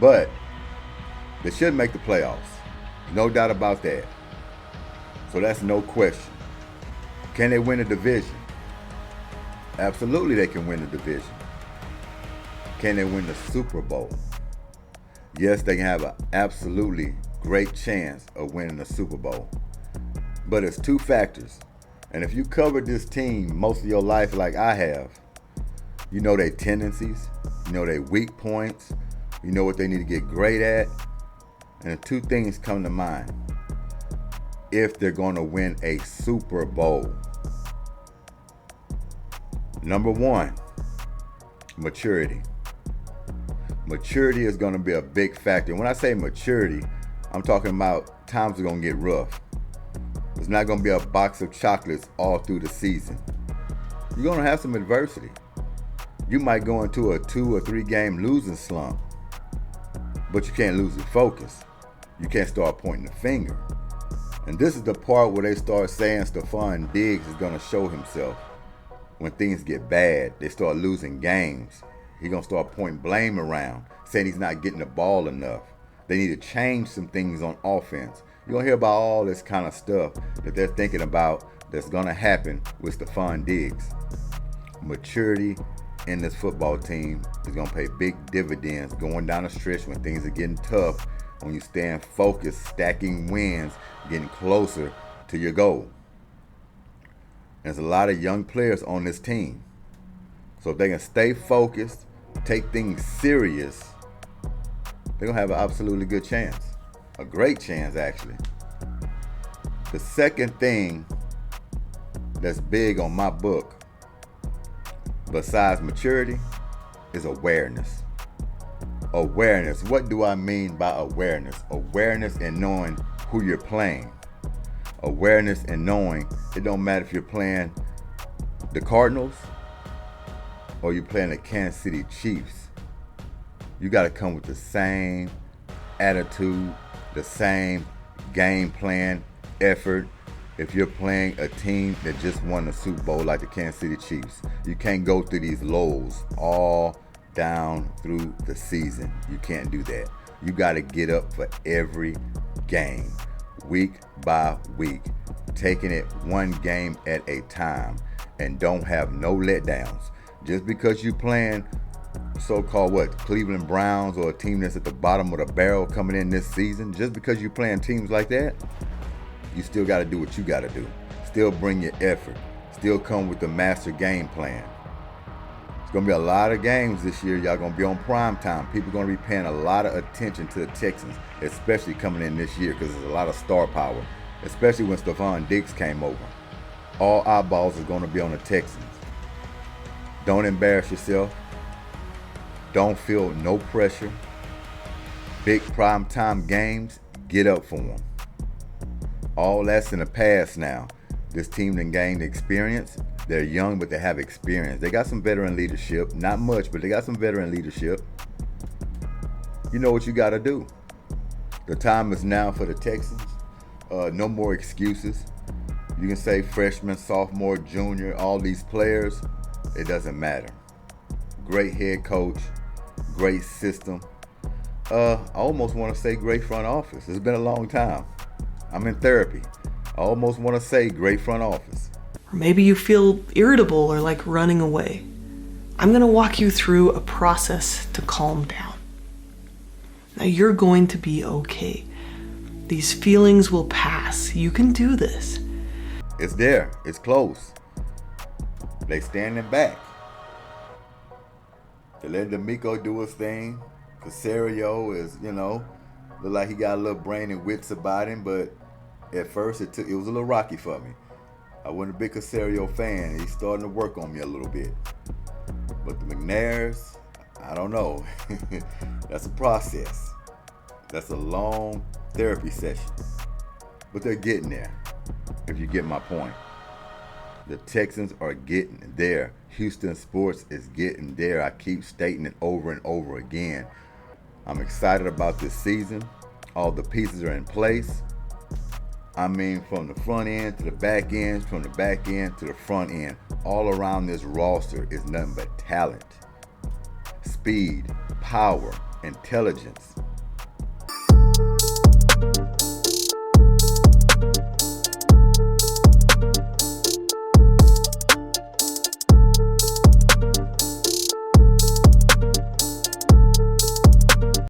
But they should make the playoffs. No doubt about that. So that's no question. Can they win a division? Absolutely they can win the division. Can they win the Super Bowl? Yes, they can have an absolutely great chance of winning the Super Bowl. But it's two factors. And if you covered this team most of your life like I have, you know their tendencies, you know their weak points, you know what they need to get great at. And two things come to mind if they're going to win a Super Bowl. Number one, maturity. Maturity is going to be a big factor. When I say maturity, I'm talking about times are going to get rough. It's not going to be a box of chocolates all through the season. You're going to have some adversity. You might go into a 2 or 3 game losing slump, but you can't lose your focus. You can't start pointing the finger. And this is the part where they start saying Stefon DIGGS is going to show himself. When things get bad, they start losing games. He's going to start pointing blame around, saying he's not getting the ball enough. They need to change some things on offense. You're going to hear about all this kind of stuff that they're thinking about that's going to happen with Stefon DIGGS. Maturity in this football team is going to pay big dividends going down the stretch when things are getting tough, when you stand focused, stacking wins, getting closer to your goal. There's a lot of young players on this team. So if they can stay focused, take things serious, they're going to have an absolutely good chance. A great chance, actually. The second thing that's big on my book, besides maturity, is awareness. Awareness. What do I mean by awareness? Awareness in knowing who you're playing. Awareness in knowing it don't matter if you're playing the Cardinals or you're playing the Kansas City Chiefs. You got to come with the same attitude, the same game plan, effort. If you're playing a team that just won the Super Bowl like the Kansas City Chiefs, you can't go through these lows all down through the season. You can't do that. You got to get up for every game, week by week, taking it one game at a time, and don't have no letdowns. Just because you playing so-called Cleveland Browns or a team that's at the bottom of the barrel coming in this season, just because you're playing teams like that, you still got to do what you got to do. Still bring your effort. Still come with the master game plan. It's going to be a lot of games this year. Y'all going to be on prime time. People are going to be paying a lot of attention to the Texans, especially coming in this year because there's a lot of star power, especially when Stefon DIGGS came over. All eyeballs are going to be on the Texans. Don't embarrass yourself. Don't feel no pressure. Big prime time games, get up for them. All that's in the past now. This team done gained experience. They're young, but they have experience. They got some veteran leadership. Not much, but they got some veteran leadership. You know what you got to do. The time is now for the Texans. No more excuses. You can say freshman, sophomore, junior, all these players. It doesn't matter. Great head coach. Great system. I almost want to say great front office. It's been a long time. I'm in therapy. I almost want to say great front office. Or maybe you feel irritable or like running away. I'm going to walk you through a process to calm down. Now you're going to be okay. These feelings will pass. You can do this. It's there. It's close. They standing back. They let D'Amico do his thing. Caserio is, look like he got a little brain and wits about him, but at first it was a little rocky for me. I wasn't a big Caserio fan. He's starting to work on me a little bit. But the McNairs, I don't know. That's a process. That's a long therapy session. But they're getting there, if you get my point. The Texans are getting there. Houston sports is getting there. I keep stating it over and over again. I'm excited about this season. All the pieces are in place. I mean, from the front end to the back end, from the back end to the front end, all around this roster is nothing but talent, speed, power, intelligence.